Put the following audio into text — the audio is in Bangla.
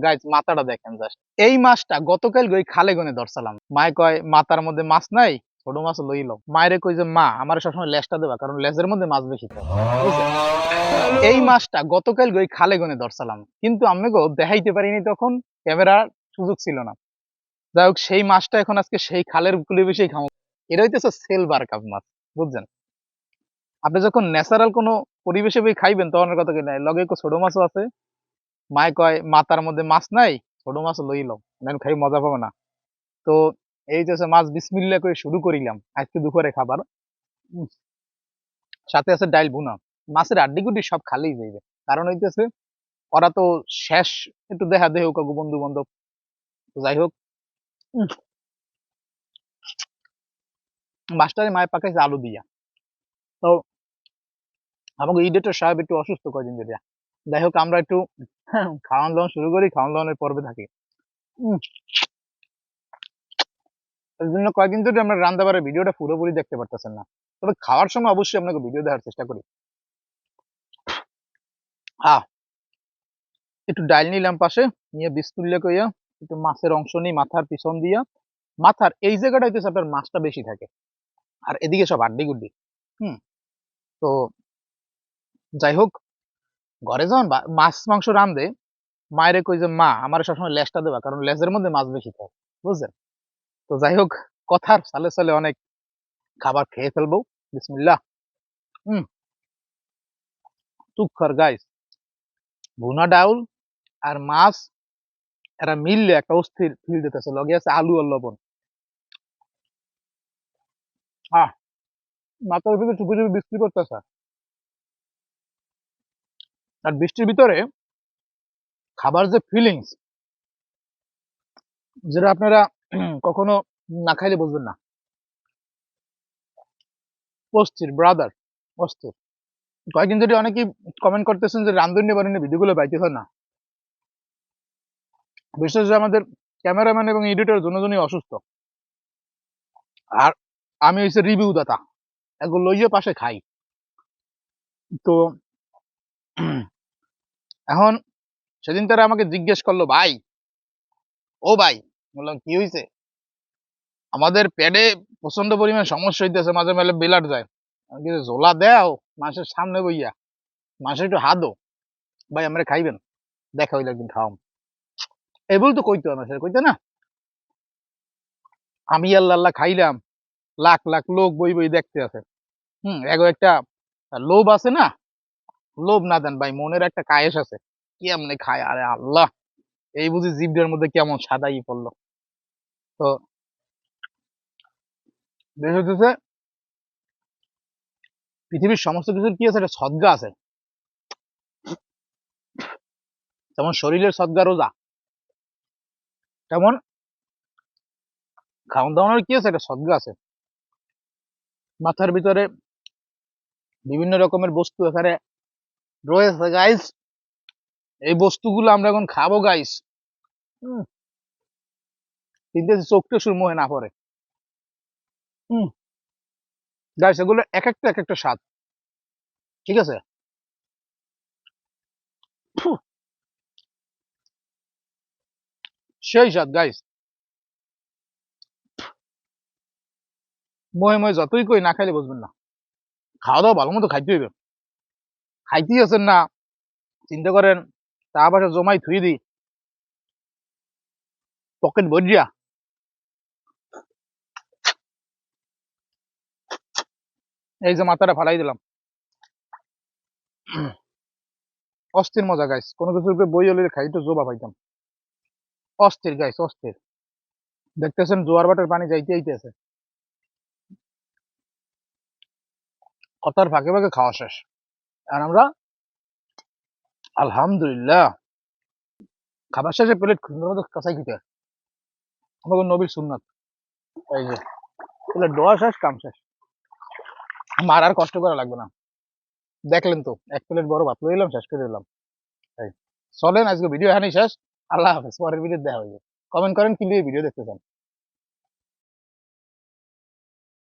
গাইজ মাথাটা দেখেন জাস্ট। এই মাছটা গতকাল ওই খালে গনে ধরছিলাম। মায় কয় মাথার মধ্যে মাছ নাই, ছোট মাছ লইল। মায়েরে কই যে মা আমার সবসময় লেজটা দেবা, কারণ লেজের মধ্যে মাছ বেশি থাকে। বুঝছেন? এই মাছটা গতকাল ওই খালে গনে ধরছিলাম, কিন্তু আমি গো দেখাইতে পারিনি, তখন ক্যামেরার সুযোগ ছিল না। যাই হোক, সেই মাছটা এখন আজকে সেই খালের কুলে বেশি খামো। এটা হইতেছে সিলভার কাপ মাছ। বুঝছেন? আপনি যখন ন্যাচারাল কোনো পরিবেশে বই খাইবেন তখন কথা কি নাই, লগে ছোট মাছও আছে। মায় কয় মাথার মধ্যে মাছ নাই, ছোট মাছ লইল, নেন খাই মজা পাবো না। তো এই যে মাছ বিসমিল্লা করে শুরু করিলাম আজকে দুপুরে খাবার। উম, সাথে আছে ডাইল ভুনা। মাছের আড্ডি গুড্ডি সব খালেই যাইবে, কারণ হইতেছে ওরা তো শেষ একটু দেখা দেহ কাকু বন্ধু বান্ধব। যাই হোক, উম, মাছটারে মায়ের পাকাইছে আলু দিয়া। তো আমাকে ইডেটর সাহেব একটু অসুস্থ কয়দিন ধরে। যাই হোক, আমরা একটু খাওয়ান দাওয়ান শুরু করি, খাওয়ান দাওয়ানের পর্বে থাকি। উম, এর জন্য কয়েকদিন ধরে আমরা রান্নাবাড়ার ভিডিওটা পুরোপুরি দেখতে পারতেছেন না, তবে খাওয়ার সময় অবশ্যই আপনাকে ভিডিও দেওয়ার চেষ্টা করি। আহ একটু ডাইল নিলাম পাশে, নিয়ে বিসমিল্লাহ কইয়া একটু মাছের অংশ নিই মাথার পিছন দিয়া। মাথার এই জায়গাটা হইতেছে আপনার মাছটা বেশি থাকে, আর এদিকে সব আড্ডি গুড্ডি। হুম। তো যাই হোক, ঘরে যখন মাছ মাংস রান্ধে, মায়েরে কই যে মা আমার সবসময় লেজটা দেবা, কারণ লেজের মধ্যে মাছ বেশি থাকে। বুঝছেন? তো যাই হোক, কথার সালে সালে অনেক খাবার খেয়ে ফেলবো। বিসমিল্লাহ। হুম। চুক্ষর গাইস, ভুনা ডাউল আর মাছ, এরা মিললে একটা অস্থির ফিল দিতেছে, লগে আছে আলু আর লবণ। আহ মাথার ভিতরে চুপি চুপি বৃষ্টি করতেছে, আর বৃষ্টির ভিতরে খাবার যে ফিলিংস, যেটা আপনারা কখনো না খাইলে বুঝবেন না। অস্থির ব্রাদার, অস্থির। কয়েকদিন ধরে অনেকেই কমেন্ট করতেছেন যে রান্ধনী বাড়ির ভিডিওগুলো পাইতেছেন না। বিশেষ করে আমাদের ক্যামেরাম্যান এবং এডিটর দুজনই অসুস্থ, আর আমি হচ্ছে রিভিউ দাতা, এগুলো লইয়ে পাশে খাই। তো এখন সেদিন তারা আমাকে জিজ্ঞেস করলো, ভাই ও ভাই, বললাম কি হয়েছে? আমাদের পেটে প্রচন্ড পরিমাণ সমস্যা হইতেছে, মাঝে মাঝে বিলাট যায়। আমি কিছু ঝোলা দেও মাছের সামনে বইয়া, মাছের একটু হাদো, ভাই আমরা খাইবেন, দেখা হইলে একদিন খাওয়াম। এই বল তো কইতো আমার সাথে কইতে না, আমি আল্লাহ আল্লাহ খাইলাম, লাখ লাখ লোক বই বই দেখতে আছে। এগো একটা লোভ আছে না, লোভ না দেন ভাই, মনের একটা কায়েস আছে, কেমনে খায়, আরে আল্লাহ, এই বুঝি জিভটার মধ্যে কেমন সাদাই পড়লো। তো বেশ হইতেছে, পৃথিবীর সমস্ত কিছুর কি আছে, একটা সদ্গা আছে। যেমন শরীরের সদ্গা রোজা, তেমন খাওয়ান দাওয়ানোর কি আছে, একটা সদ্গা আছে। মাথার ভিতরে বিভিন্ন রকমের বস্তু এখানে রয়েছে গাইস, এই বস্তুগুলো আমরা এখন খাবো গাইস। কিন্তু চোখটা সুর মোহে না পড়ে। গাইস এগুলো এক একটা স্বাদ, ঠিক আছে? ফু, সেই স্বাদ গাইস। মোহে মোহে যতই কই, না খাইলে বুঝবেন না। খাওয়া দাওয়া ভালো মতো খাইতে হইবে, খাইতেই আছেন না, চিন্তা করেন তা পাশে জমাই থুই দিই পকেট ভরিয়া। এই যে মাথাটা ফালাই দিলাম, অস্থির মজা গাইস, কোনো কিছুর উপরে বই হলে খাই তো জোবা পাইতাম। অস্থির গাইস, অস্থির। দেখতেছেন জোয়ার বাটার পানি যাইতে যাইতেছে, কথার ফাঁকে ফাঁকে খাওয়া শেষ, আর আমরা আলহামদুলিল্লাহ খাবার শেষে প্লেট সুন্দর মতো কাঁচাই খেতে হয়, আমাকে নবীর সুন্নাত। এই যে প্লেট ধোয়া শেষ, কাম শেষ, আমার আর কষ্ট করা লাগবে না। দেখলেন তো, এক প্লেট বড় ভাত লইলাম, শেষ করে দিলাম। এই চলেন আজকে ভিডিও এখানেই শেষ। আল্লাহ হাফেজ, পরের ভিডিও দেখা হইবে। কমেন্ট করেন কি ভিডিও দেখতে চান।